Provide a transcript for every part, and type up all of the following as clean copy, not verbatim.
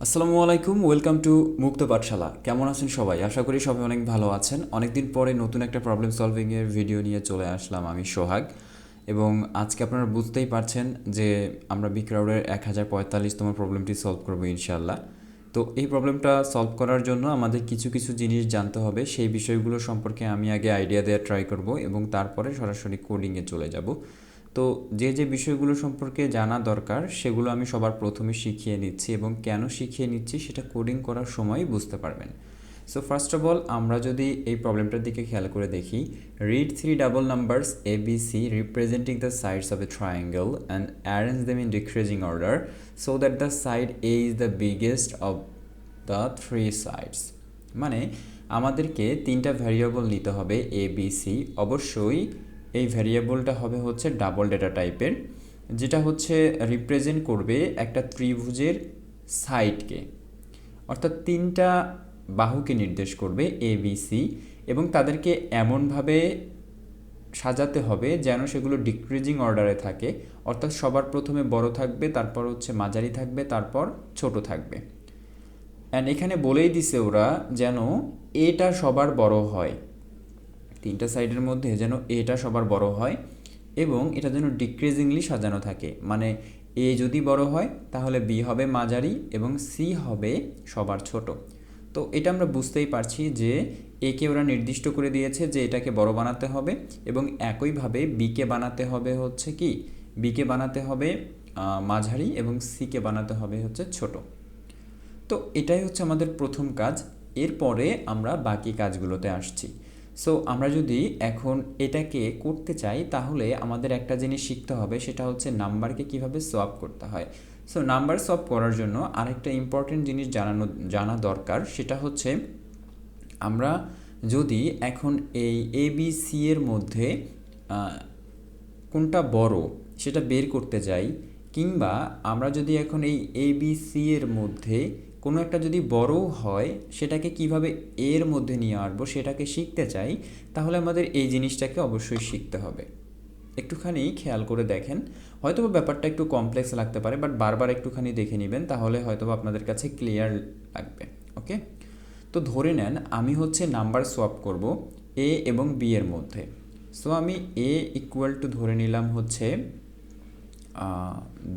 আসসালামু আলাইকুম, welcome to মুক্ত পাঠশালা। কেমন আছেন সবাই? আশা করি সবাই অনেক ভালো আছেন। অনেকদিন পরে নতুন একটা প্রবলেম সলভিংয়ের ভিডিও নিয়ে চলে আসলাম আমি সোহাগ। এবং আজকে আপনারা বুঝতেই পারছেন যে আমরা বিক্রাউডের 1045তম প্রবলেমটি সলভ করবো ইনশাল্লাহ। তো এই প্রবলেমটা সলভ করার জন্য আমাদের কিছু কিছু জিনিস জানতে হবে। সেই বিষয়গুলো সম্পর্কে আমি আগে আইডিয়া দেওয়ার ট্রাই করব এবং তারপরে সরাসরি কোডিংয়ে চলে যাব। তো যে যে বিষয়গুলো সম্পর্কে জানা দরকার সেগুলো আমি সবার প্রথমে শিখিয়ে নিচ্ছি এবং কেন শিখিয়ে নিচ্ছি সেটা কোডিং করার সময় বুঝতে পারবেন। সো ফার্স্ট অফ অল আমরা যদি এই প্রবলেমটার দিকে খেয়াল করে দেখি, read three double numbers A B C representing the sides of a triangle and arrange them in decreasing order so that the side A is the biggest of the three sides. মানে আমাদেরকে তিনটা variable নিতে হবে এ B C. অবশ্যই এই ভ্যারিয়েবলটা হবে হচ্ছে double data টাইপের, যেটা হচ্ছে রিপ্রেজেন্ট করবে একটা ত্রিভুজের সাইডকে, অর্থাৎ তিনটা বাহুকে নির্দেশ করবে এ বি সি, এবং তাদেরকে এমনভাবে সাজাতে হবে যেন সেগুলো ডিক্রিজিং অর্ডারে থাকে, অর্থাৎ সবার প্রথমে বড় থাকবে, তারপর হচ্ছে মাঝারি থাকবে, তারপর ছোট থাকবে। অ্যান্ড এখানে বলেই দিছে ওরা যেন এটা সবার বড় হয়, তিনটা সাইডের মধ্যে যেন এটা সবার বড় হয় এবং এটা যেন ডিক্রিজিংলি সাজানো থাকে। মানে এ যদি বড় হয় তাহলে বি হবে মাঝারি এবং সি হবে সবার ছোট। তো এটা আমরা বুঝতেই পারছি যে একে ওরা নির্দিষ্ট করে দিয়েছে যে এটাকে বড় বানাতে হবে এবং একইভাবে বিকে বানাতে হবে হচ্ছে কি, বিকে বানাতে হবে মাঝারি এবং সিকে বানাতে হবে হচ্ছে ছোট। তো এটাই হচ্ছে আমাদের প্রথম কাজ। এরপরে আমরা বাকি কাজগুলোতে আসছি। সো আমরা যদি এখন এটাকে করতে চাই তাহলে আমাদের একটা জিনিস শিখতে হবে, সেটা হচ্ছে নাম্বারকে কিভাবে সোয়াপ করতে হয়। সো নাম্বার সোয়াপ করার জন্য আরেকটা ইম্পর্টেন্ট জিনিস জানা দরকার, সেটা হচ্ছে আমরা যদি এখন এই এ বি সি এর মধ্যে কোনটা বড় সেটা বের করতে যাই, কিংবা আমরা যদি এখন এই এ বি সি এর মধ্যে কোনো একটা যদি বড় হয় সেটাকে কিভাবে এর মধ্যে নিয়ে আসবো সেটাকে শিখতে চাই, তাহলে আমাদের এই জিনিসটাকে অবশ্যই শিখতে হবে। একটুখানি খেয়াল করে দেখেন, হয়তো ব্যাপারটা একটু কমপ্লেক্স লাগতে পারে, বাট বারবার একটুখানি দেখে নেবেন, তাহলে হয়তো আপনাদের কাছে ক্লিয়ার লাগবে। ওকে, তো ধরে নেন আমি হচ্ছে নাম্বার সোয়াপ করব এ এবং বি এর মধ্যে। সো আমি এ ইকুয়াল টু ধরে নিলাম হচ্ছে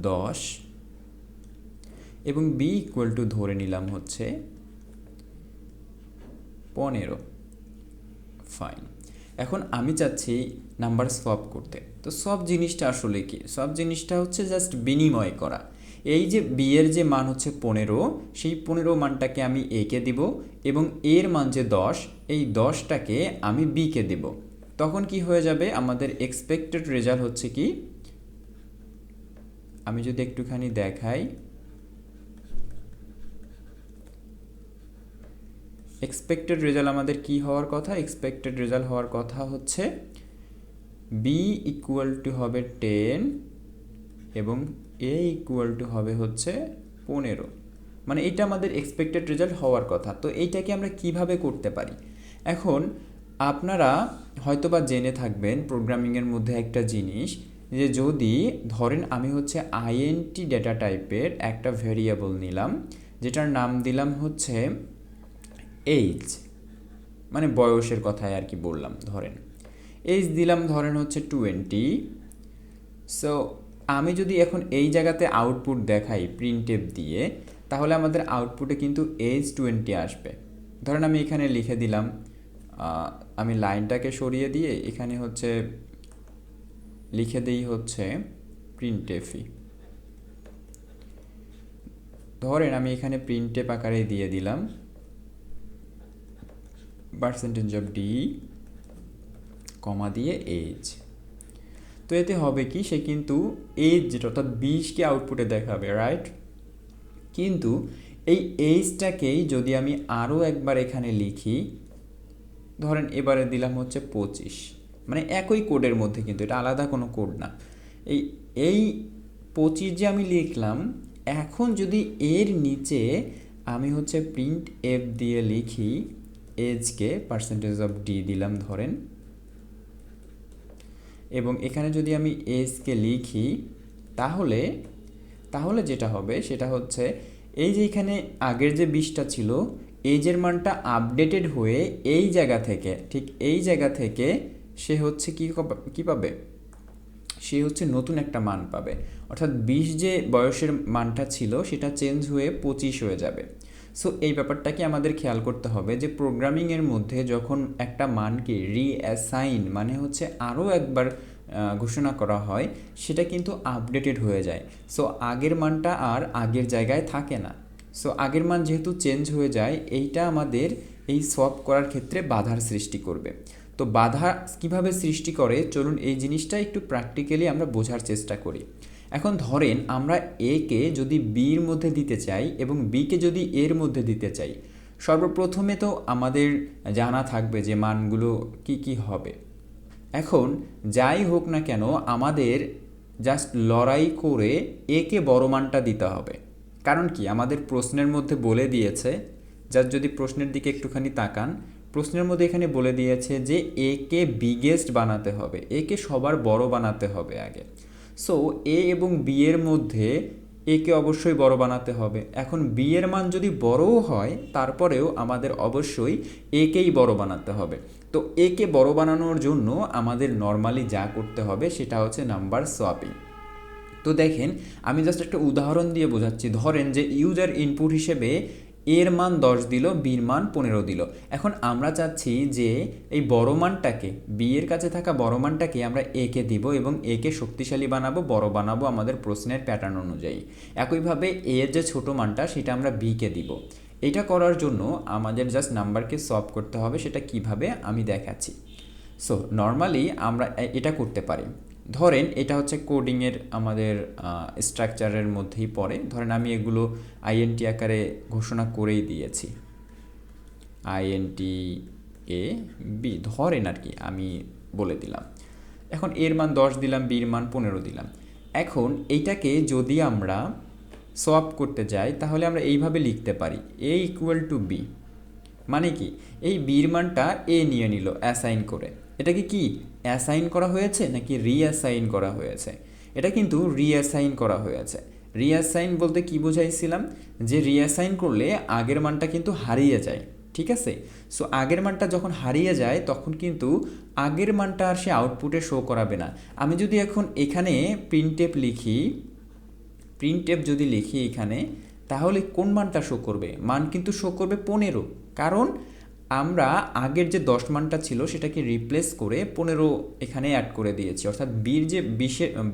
10 এবং বি ইকুয়াল টু ধরে নিলাম হচ্ছে 15। ফাইন, এখন আমি চাচ্ছি নাম্বার সোয়াপ করতে। তো সব জিনিসটা আসলে কি, সব জিনিসটা হচ্ছে জাস্ট বিনিময় করা। এই যে বি এর যে মান হচ্ছে 15, সেই 15 মানটাকে আমি এ কে দিব এবং এর মান যে 10, এই 10টাকে আমি বি কে দিব। তখন কি হয়ে যাবে, আমাদের এক্সপেক্টেড রেজাল্ট হচ্ছে কি, আমি যদি একটুখানি দেখাই, এক্সপেক্টেড রেজাল্ট আমাদের কি হওয়ার কথা, এক্সপেক্টেড রেজাল্ট হওয়ার কথা হচ্ছে বি ইকুয়াল টু হবে 10 এবং এ ইকুয়াল টু হবে হচ্ছে 15। মানে এটা আমাদের এক্সপেক্টেড রেজাল্ট হওয়ার কথা। তো এইটাকে আমরা কিভাবে করতে পারি? এখন আপনারা হয়তোবা জেনে থাকবেন প্রোগ্রামিংয়ের মধ্যে একটা জিনিস, যে যদি ধরেন আমি হচ্ছে আইএনটি ডেটা টাইপের একটা ভেরিয়েবল নিলাম, যেটার নাম দিলাম হচ্ছে এইজ, মানে বয়সের কথায় আর কি বললাম, ধরেন এইজ দিলাম ধরেন হচ্ছে 20। সো আমি যদি এখন এই জায়গাতে আউটপুট দেখাই প্রিন্টএফ দিয়ে, তাহলে আমাদের আউটপুটে কিন্তু এজ 20 আসবে। ধরেন আমি এখানে লিখে দিলাম, আমি লাইনটাকে সরিয়ে দিয়ে এখানে হচ্ছে লিখে দিই হচ্ছে প্রিন্টএফই। ধরেন আমি এখানে প্রিন্টএফ আকারে দিয়ে দিলাম পার্সেন্টেজ অফ ডি কমা দিয়ে এজ। তো এতে হবে কি, সে কিন্তু এজ যেটা অর্থাৎ 20কে আউটপুটে দেখাবে, রাইট? কিন্তু এই এইজটাকেই যদি আমি আরও একবার এখানে লিখি, ধরেন এবারে দিলাম হচ্ছে 25, মানে একই কোডের মধ্যে, কিন্তু এটা আলাদা কোনো কোড না। এই এই 25 যে আমি লিখলাম, এখন যদি এর নিচে আমি হচ্ছে প্রিন্ট এফ দিয়ে লিখি এজকে পার্সেন্টেজ অফ ডি দিলাম ধরেন, এবং এখানে যদি আমি এজকে লিখি, তাহলে যেটা হবে সেটা হচ্ছে এই যে এখানে আগের যে 20টা ছিল, এইজের মানটা আপডেটেড হয়ে এই জায়গা থেকে, ঠিক এই জায়গা থেকে সে হচ্ছে কি পাবে, সে হচ্ছে নতুন একটা মান পাবে। অর্থাৎ 20 যে বয়সের মানটা ছিল সেটা চেঞ্জ হয়ে 25 হয়ে যাবে। সো এই ব্যাপারটাকে আমাদের খেয়াল করতে হবে যে প্রোগ্রামিংয়ের মধ্যে যখন একটা মানকে রিঅ্যাসাইন মানে হচ্ছে আরও একবার ঘোষণা করা হয়, সেটা কিন্তু আপডেটেড হয়ে যায়। সো আগের মানটা আর আগের জায়গায় থাকে না। সো আগের মান যেহেতু চেঞ্জ হয়ে যায়, এইটা আমাদের এই সোয়াপ করার ক্ষেত্রে বাধার সৃষ্টি করবে। তো বাধা কিভাবে সৃষ্টি করে, চলুন এই জিনিসটা একটু প্র্যাকটিক্যালি আমরা বোঝার চেষ্টা করি। এখন ধরেন আমরা একে যদি বির মধ্যে দিতে চাই এবং বিকে যদি এর মধ্যে দিতে চাই, সর্বপ্রথমে তো আমাদের জানা থাকবে যে মানগুলো কি কি হবে। এখন যাই হোক না কেন আমাদের জাস্ট লড়াই করে একে বড় মানটা দিতে হবে। কারণ কি, আমাদের প্রশ্নের মধ্যে বলে দিয়েছে, জাস্ট যদি প্রশ্নের দিকে একটুখানি তাকান, প্রশ্নের মধ্যে এখানে বলে দিয়েছে যে একে বিগেস্ট বানাতে হবে, একে সবার বড় বানাতে হবে আগে। সো এ এবং বি এর মধ্যে একে অবশ্যই বড় বানাতে হবে। এখন বি এর মান যদি বড়ও হয় তারপরেও আমাদের অবশ্যই একেই বড় বানাতে হবে। তো একে বড় বানানোর জন্য আমাদের নর্মালি যা করতে হবে সেটা হচ্ছে নাম্বার সোয়াপিং। তো দেখেন আমি জাস্ট একটা উদাহরণ দিয়ে বোঝাচ্ছি। ধরেন যে ইউজার ইনপুট হিসেবে এর মান 10 দিল, বির মান 15 দিল। এখন আমরা চাচ্ছি যে এই বড় মানটাকে, বি এর কাছে থাকা বড় মানটাকে আমরা একে দিব এবং একে শক্তিশালী বানাবো, বড় বানাবো আমাদের প্রশ্নের প্যাটার্ন অনুযায়ী। একইভাবে এর যে ছোট মানটা সেটা আমরা বিকে দিব। এটা করার জন্য আমাদের জাস্ট নাম্বারকে সলভ করতে হবে। সেটা কিভাবে আমি দেখাচ্ছি। সো নর্মালি আমরা এটা করতে পারি। ধরেন এটা হচ্ছে কোডিংয়ের আমাদের স্ট্রাকচারের মধ্যেই পড়ে। ধরেন আমি এগুলো আইএনটি আকারে ঘোষণা করেই দিয়েছি, আইএনটি এ বি ধরেন আর কি, আমি বলে দিলাম। এখন এর মান 10 দিলাম, বির মান 15 দিলাম। এখন এইটাকে যদি আমরা সোয়াপ করতে যাই তাহলে আমরা এইভাবে লিখতে পারি, এ ইকুয়াল টু বি। মানে কি, এই বির মানটা এ নিয়ে নিল অ্যাসাইন করে। এটাকে কি অ্যাসাইন করা হয়েছে নাকি রিঅ্যাসাইন করা হয়েছে? এটা কিন্তু রিঅ্যাসাইন করা হয়েছে। রিঅ্যাসাইন বলতে কি বোঝাইছিলাম, যে রিঅ্যাসাইন করলে আগের মানটা কিন্তু হারিয়ে যায়। ঠিক আছে, সো আগের মানটা যখন হারিয়ে যায় তখন কিন্তু আগের মানটা আর সে আউটপুটে শো করাবে না। আমি যদি এখন এখানে প্রিন্টএফ লিখি, প্রিন্টএফ যদি লিখি এখানে, তাহলে কোন মানটা শো করবে? মান কিন্তু শো করবে 15, কারণ আমরা আগের যে 10 মানটা ছিল সেটাকে রিপ্লেস করে 15 এখানে অ্যাড করে দিয়েছি। অর্থাৎ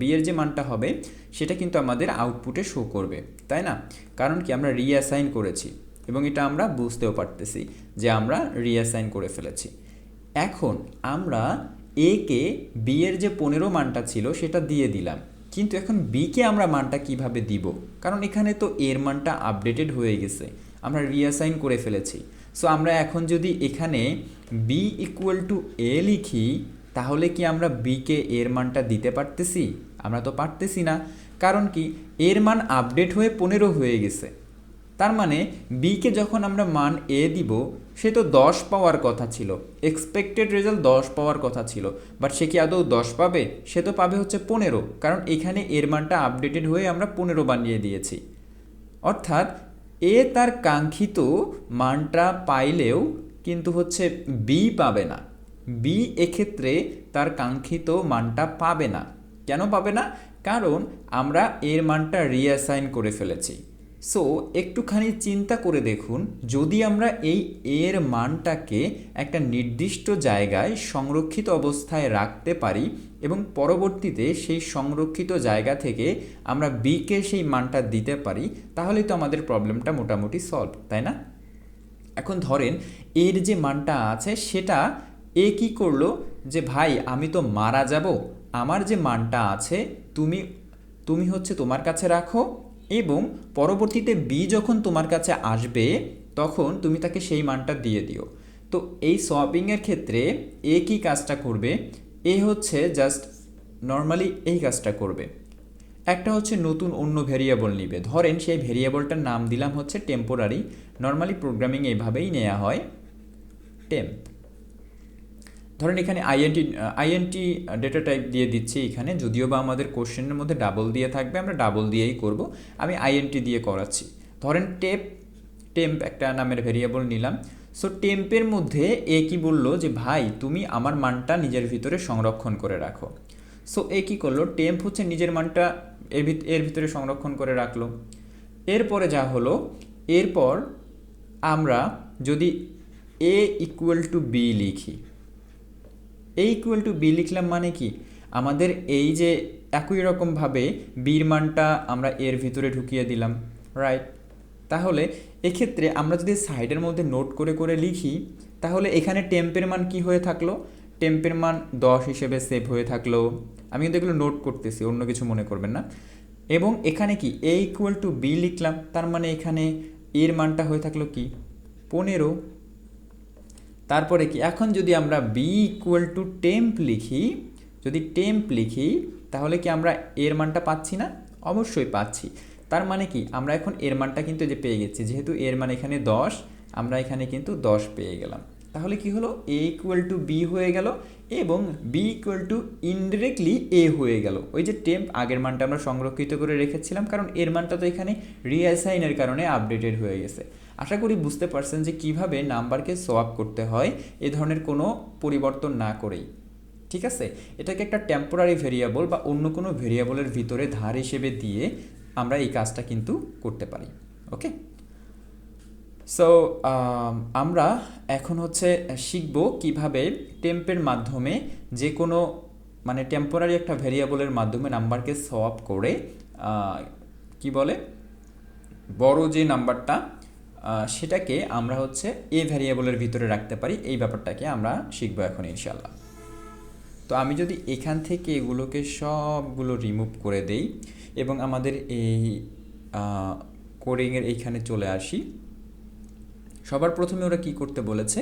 বিয়ের যে মানটা হবে সেটা কিন্তু আমাদের আউটপুটে শো করবে, তাই না? কারণ কি, আমরা রিঅ্যাসাইন করেছি এবং এটা আমরা বুঝতেও পারতেছি যে আমরা রিঅ্যাসাইন করে ফেলেছি। এখন আমরা একে বিয়ের যে 15 মানটা ছিল সেটা দিয়ে দিলাম, কিন্তু এখন বিকে আমরা মানটা কিভাবে দিব? কারণ এখানে তো এর মানটা আপডেটেড হয়ে গেছে, আমরা রিঅ্যাসাইন করে ফেলেছি। সো আমরা এখন যদি এখানে বি ইকুয়াল টু এ লিখি, তাহলে কি আমরা বিকে এর মানটা দিতে পারতেছি? আমরা তো পারতেছি না। কারণ কি, এর মান আপডেট হয়ে 15 হয়ে গেছে। তার মানে বিকে যখন আমরা মান এ দিব, সে তো 10 পাওয়ার কথা ছিল, এক্সপেক্টেড রেজাল্ট 10 পাওয়ার কথা ছিল, বাট সে কি আদৌ 10 পাবে? সে তো পাবে হচ্ছে 15, কারণ এখানে এর মানটা আপডেটেড হয়ে আমরা 15 বানিয়ে দিয়েছি। অর্থাৎ এ তার কাঙ্ক্ষিত মানটা পাইলেও কিন্তু হচ্ছে বি পাবে না। বি এক্ষেত্রে তার কাঙ্ক্ষিত মানটা পাবে না। কেন পাবে না? কারণ আমরা এর মানটা রিঅ্যাসাইন করে ফেলেছি। সো একটুখানি চিন্তা করে দেখুন, যদি আমরা এই এর মানটাকে একটা নির্দিষ্ট জায়গায় সংরক্ষিত অবস্থায় রাখতে পারি এবং পরবর্তীতে সেই সংরক্ষিত জায়গা থেকে আমরা বিকে সেই মানটা দিতে পারি, তাহলেই তো আমাদের প্রবলেমটা মোটামুটি সলভ, তাই না? এখন ধরেন এর যে মানটা আছে সেটা এ কি করলো, যে ভাই আমি তো মারা যাব, আমার যে মানটা আছে তুমি হচ্ছে তোমার কাছে রাখো এবং পরবর্তীতে বি যখন তোমার কাছে আসবে তখন তুমি তাকে সেই মানটা দিয়ে দিও। তো এই সোয়াপিংয়ের ক্ষেত্রে এ কি কাজটা করবে? এ হচ্ছে জাস্ট নর্মালি এই কাজটা করবে, একটা হচ্ছে নতুন অন্য ভেরিয়েবল নিবে। ধরেন সেই ভেরিয়েবলটার নাম দিলাম হচ্ছে টেম্পোরারি। নর্মালি প্রোগ্রামিং এইভাবেই নেওয়া হয়, টেম্প। ধরেন এখানে আইএনটি ডেটা টাইপ দিয়ে দিচ্ছি এখানে, যদিও বা আমাদের কোশ্চেনের মধ্যে ডাবল দিয়ে থাকবে, আমরা ডাবল দিয়েই করব। আমি আইএনটি দিয়ে করাচ্ছি। ধরেন টেম্প একটা নামের ভেরিয়েবল নিলাম। সো টেম্পের মধ্যে এ কি বললো যে ভাই তুমি আমার মানটা নিজের ভিতরে সংরক্ষণ করে রাখো। সো এ কী করলো, টেম্প হচ্ছে নিজের মানটা এর ভিতরে সংরক্ষণ করে রাখলো। এরপরে যা হলো, এরপর আমরা যদি এ ইকুয়াল টু বি লিখি, এ ইকুয়াল টু বি লিখলাম মানে কি, আমাদের এই যে একই রকমভাবে বির মানটা আমরা এর ভিতরে ঢুকিয়ে দিলাম, রাইট। তাহলে এক্ষেত্রে আমরা যদি সাইডের মধ্যে নোট করে করে লিখি, তাহলে এখানে টেম্পের মান কি হয়ে থাকলো, টেম্পের মান 10 হিসেবে সেভ হয়ে থাকলো। আমি কিন্তু এগুলো নোট করতেছি, অন্য কিছু মনে করবেন না। এবং এখানে কি এ ইকুয়াল টু বি লিখলাম, তার মানে এখানে এর মানটা হয়ে থাকলো কি 15। তারপরে কি, এখন যদি আমরা বি ইকুয়াল টু টেম্প লিখি, যদি টেম্প লিখি তাহলে কি আমরা এর মানটা পাচ্ছি না? অবশ্যই পাচ্ছি। তার মানে কি আমরা এখন এর মানটা কিন্তু যে পেয়ে গেছি, যেহেতু এর মান এখানে 10, আমরা এখানে কিন্তু 10 পেয়ে গেলাম। তাহলে কি হলো, এ ইকুয়াল টু বি হয়ে গেল এবং বি ইকুয়াল টু ইনডিরেক্টলি এ হয়ে গেল। ওই যে টেম্প আগের মানটা আমরা সংরক্ষিত করে রেখেছিলাম, কারণ এর মানটা তো এখানে রিঅ্যাসাইনের কারণে আপডেটেড হয়ে গেছে। আশা করি বুঝতে পারছেন যে কিভাবে নাম্বারকে সোয়াপ করতে হয় এ ধরনের কোনো পরিবর্তন না করেই। ঠিক আছে, এটাকে একটা টেম্পোরারি ভেরিয়েবল বা অন্য কোনো ভেরিয়েবলের ভিতরে ধার হিসেবে দিয়ে আমরা এই কাজটা কিন্তু করতে পারি। ওকে, সো আমরা এখন হচ্ছে শিখব কিভাবে টেম্পের মাধ্যমে যে কোনো মানে টেম্পোরারি একটা ভেরিয়েবলের মাধ্যমে নাম্বারকে সোয়াপ করে কি বলে বড় যে নাম্বারটা সেটাকে আমরা হচ্ছে এ ভ্যারিয়েবলের ভিতরে রাখতে পারি। এই ব্যাপারটাকে আমরা শিখবো এখন ইনশাল্লাহ। তো আমি যদি এখান থেকে এগুলোকে সবগুলো রিমুভ করে দেই এবং আমাদের এই কোডিংয়ের এইখানে চলে আসি, সবার প্রথমে ওরা কি করতে বলেছে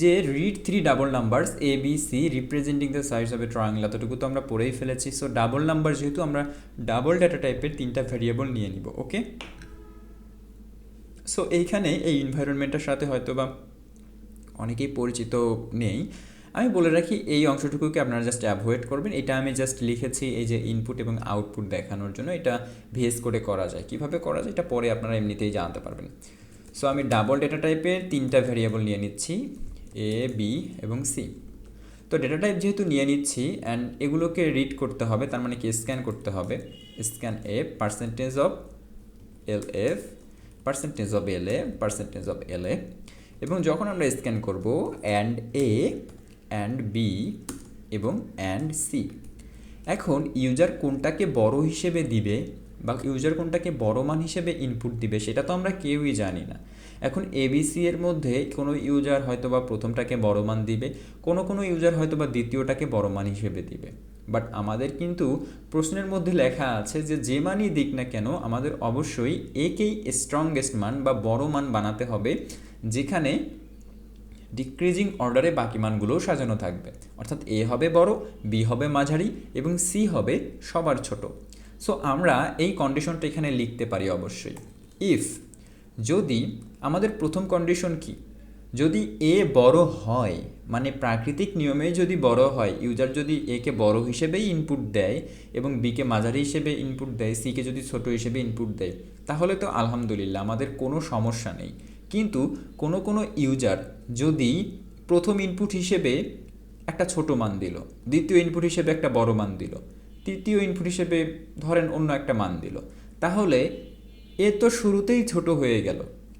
যে read 3 double numbers A B C representing the sides of a triangle. এতটুকু তো আমরা পড়েই ফেলেছি। সো ডাবল নাম্বার যেহেতু, আমরা ডাবল ডাটা টাইপের 3টা ভ্যারিয়েবল নিয়ে নিব। ওকে, সো এইখানে এই এনভায়রনমেন্টের সাথে হয়তো বা অনেকেই পরিচিত নেই, আমি বলে রাখি এই অংশটুকুকে আপনারা জাস্ট অ্যাভয়েড করবেন। এটা আমি জাস্ট লিখেছি এই যে ইনপুট এবং আউটপুট দেখানোর জন্য। এটা ভিএস কোডে করা যায়, কীভাবে করা যায় এটা পরে আপনারা এমনিতেই জানতে পারবেন। সো আমি ডাবল ডেটা টাইপের 3টা ভ্যারিয়েবল নিয়ে নিচ্ছি, এ বি এবং সি। তো ডেটা টাইপ যেহেতু নিয়ে নিচ্ছি অ্যান্ড এগুলোকে রিড করতে হবে, তার মানে কি স্ক্যান করতে হবে। Scan a percentage of L F, percentage of L A, percentage of L A. এবং যখন আমরা স্ক্যান করব অ্যান্ড এ, অ্যান্ড বি এবং অ্যান্ড সি, এখন ইউজার কোনটাকে বড় হিসেবে দিবে বা ইউজার কোনটাকে বড় মান হিসেবে ইনপুট দিবে সেটা তো আমরা কেউই জানি না। এখন এবিসি এর মধ্যে কোনো ইউজার হয়তো বা প্রথমটাকে বড় মান দিবে, কোনো ইউজার হয়তো বা দ্বিতীয়টাকে বড় মান হিসেবে দিবে। বাট আমাদের কিন্তু প্রশ্নের মধ্যে লেখা আছে যে যে মানই দিক না কেন আমাদের অবশ্যই একেই স্ট্রংগেস্ট মান বা বড় মান বানাতে হবে, যেখানে ডিক্রিজিং অর্ডারে বাকি মানগুলোও সাজানো থাকবে। অর্থাৎ এ হবে বড়, বি হবে মাঝারি এবং সি হবে সবার ছোট। সো আমরা এই কন্ডিশনটা এখানে লিখতে পারি অবশ্যই। ইফ, যদি আমাদের প্রথম কন্ডিশন কি, যদি এ বড় হয়, মানে প্রাকৃতিক নিয়মে যদি বড় হয়, ইউজার যদি একে বড় হিসেবেই ইনপুট দেয় এবং বিকে মাঝারি হিসেবে ইনপুট দেয়, সিকে যদি ছোট হিসেবে ইনপুট দেয়, তাহলে তো আলহামদুলিল্লাহ আমাদের কোনো সমস্যা নেই। কিন্তু কোনো ইউজার যদি প্রথম ইনপুট হিসেবে একটা ছোট মান দিল, দ্বিতীয় ইনপুট হিসেবে একটা বড় মান দিল, তৃতীয় ইনপুট হিসেবে ধরেন অন্য একটা মান দিল, তাহলে এ তো শুরুতেই ছোট হয়ে গেল।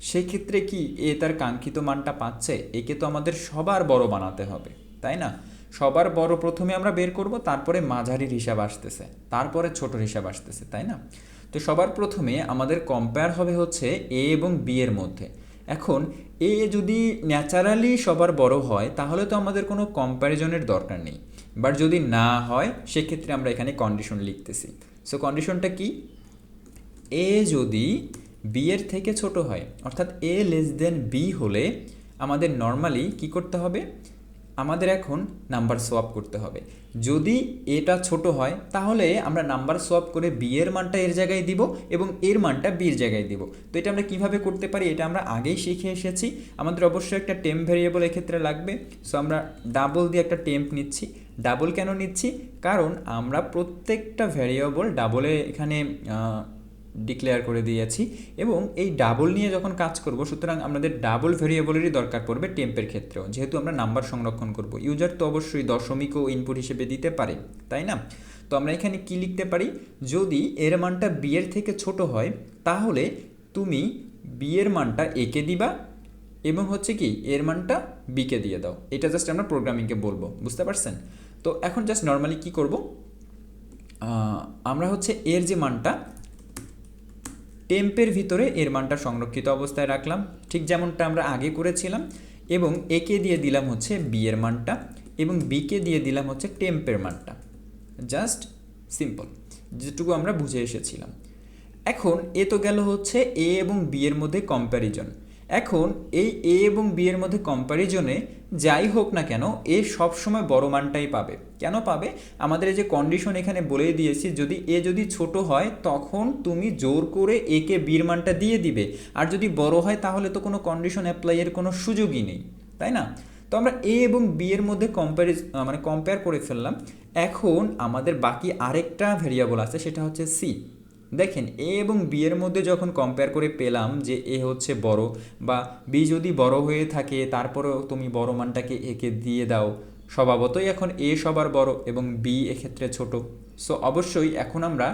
সেক্ষেত্রে কি এ তার কাঙ্ক্ষিত মানটা পাচ্ছে? একে তো আমাদের সবার বড় বানাতে হবে, তাই না? সবার বড় প্রথমে আমরা বের করব, তারপরে মাঝারির হিসাব আসতেছে, তারপরে ছোটোর হিসাব আসতেছে, তাই না? তো সবার প্রথমে আমাদের কম্পেয়ার হবে হচ্ছে এ এবং বি এর মধ্যে। এখন এ যদি ন্যাচারালি সবার বড় হয় তাহলে তো আমাদের কোনো কম্প্যারিজনের দরকার নেই। বাট যদি না হয় সেক্ষেত্রে আমরা এখানে কন্ডিশন লিখতেছি। সো কন্ডিশনটা কি, এ যদি বি এর থেকে ছোট হয়, অর্থাৎ এ লেস দেন বি হলে আমাদের নর্মালি কি করতে হবে, আমাদের এখন নাম্বার সোয়াপ করতে হবে। যদি এটা ছোট হয় তাহলে আমরা নাম্বার সোয়াপ করে বি এর মানটা এর জায়গায় দিব এবং এর মানটা বির জায়গায় দিব। তো এটা আমরা কিভাবে করতে পারি এটা আমরা আগেই শিখে এসেছি। আমাদের অবশ্যই একটা টেম্প ভেরিয়েবল এক্ষেত্রে লাগবে। সো আমরা ডাবল দিয়ে একটা টেম্প নিচ্ছি। ডাবল কেন নিচ্ছি, কারণ আমরা প্রত্যেকটা ভ্যারিয়েবল ডাবলে এখানে ডিক্লেয়ার করে দিয়েছি এবং এই ডাবল নিয়ে যখন কাজ করব, সুতরাং আমাদের ডাবল ভেরিয়েবলেরই দরকার পড়বে টেম্পের ক্ষেত্রেও, যেহেতু আমরা নাম্বার সংরক্ষণ করব। ইউজার তো অবশ্যই দশমিকও ইনপুট হিসেবে দিতে পারে, তাই না? তো আমরা এখানে কি লিখতে পারি, যদি এর মানটা বি এর থেকে ছোট হয় তাহলে তুমি বি এর মানটা একে দিবা এবং হচ্ছে কি এর মানটা বিকে দিয়ে দাও। এটা জাস্ট আমরা প্রোগ্রামিংকে বলবো, বুঝতে পারছেন? তো এখন জাস্ট নর্মালি কি করব, আমরা হচ্ছে এর যে মানটা টেম্পের ভিতরে এর মানটা সংরক্ষিত অবস্থায় রাখলাম, ঠিক যেমনটা আমরা আগে করেছিলাম, এবং একে দিয়ে দিলাম হচ্ছে বি এর মানটা এবং বিকে দিয়ে দিলাম হচ্ছে টেম্পের মানটা। জাস্ট সিম্পল, যেটুকু আমরা বুঝে এসেছিলাম। এখন এ তো গেল হচ্ছে এ এবং বি এর মধ্যে কম্প্যারিজন। এখন এই এ এবং বি এর মধ্যে কম্প্যারিজনে যাই হোক না কেন এ সবসময় বড় মানটাই পাবে। কেন পাবে? আমাদের এই যে কন্ডিশন এখানে বলে দিয়েছি, যদি এ যদি ছোট হয় তখন তুমি জোর করে একে বির মানটা দিয়ে দিবে, আর যদি বড় হয় তাহলে তো কোনো কন্ডিশন অ্যাপ্লাইয়ের কোনো সুযোগই নেই, তাই না? তো আমরা এ এবং বি এর মধ্যে কম্পেয়ার করে ফেললাম। এখন আমাদের বাকি আরেকটা ভেরিয়েবল আছে, সেটা হচ্ছে সি। দেখেন এ এবং বি এর মধ্যে যখন কম্পেয়ার করে পেলাম যে এ হচ্ছে বড়, বা বি যদি বড় হয়ে থাকে তারপরেও তুমি বড় মানটাকে একে দিয়ে দাও, স্বভাবতই এখন এ সবার বড় এবং বি এক্ষেত্রে ছোট। সো অবশ্যই এখন আমরা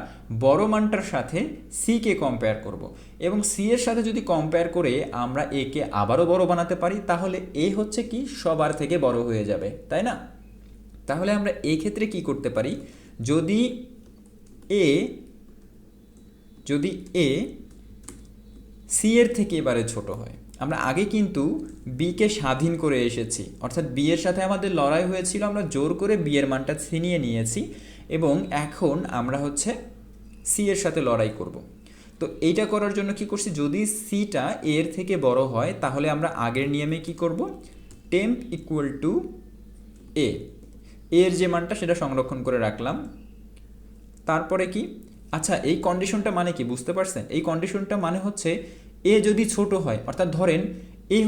বড় মানটার সাথে সিকে কম্পেয়ার করব, এবং সি এর সাথে যদি কম্পেয়ার করে আমরা একে আবারও বড় বানাতে পারি তাহলে এ হচ্ছে কি সবার থেকে বড় হয়ে যাবে, তাই না? তাহলে আমরা এই ক্ষেত্রে কি করতে পারি, যদি এ সি এর থেকে এবারে ছোট হয়, আমরা আগে কিন্তু বিকে স্বাধীন করে এসেছি, অর্থাৎ বি এর সাথে আমাদের লড়াই হয়েছিল, আমরা জোর করে বি এর মানটা ছিনিয়ে নিয়েছি এবং এখন আমরা হচ্ছে সি এর সাথে লড়াই করব। তো এইটা করার জন্য কি করছি, যদি সিটা এর থেকে বড় হয় তাহলে আমরা আগের নিয়মে কি করব, টেম্প ইকুয়াল টু এর যে মানটা সেটা সংরক্ষণ করে রাখলাম। তারপরে কি, আচ্ছা এই কন্ডিশনটা মানে কি বুঝতে পারছেন? এই কন্ডিশনটা মানে হচ্ছে এ যদি ছোট হয়, অর্থাৎ ধরেন এ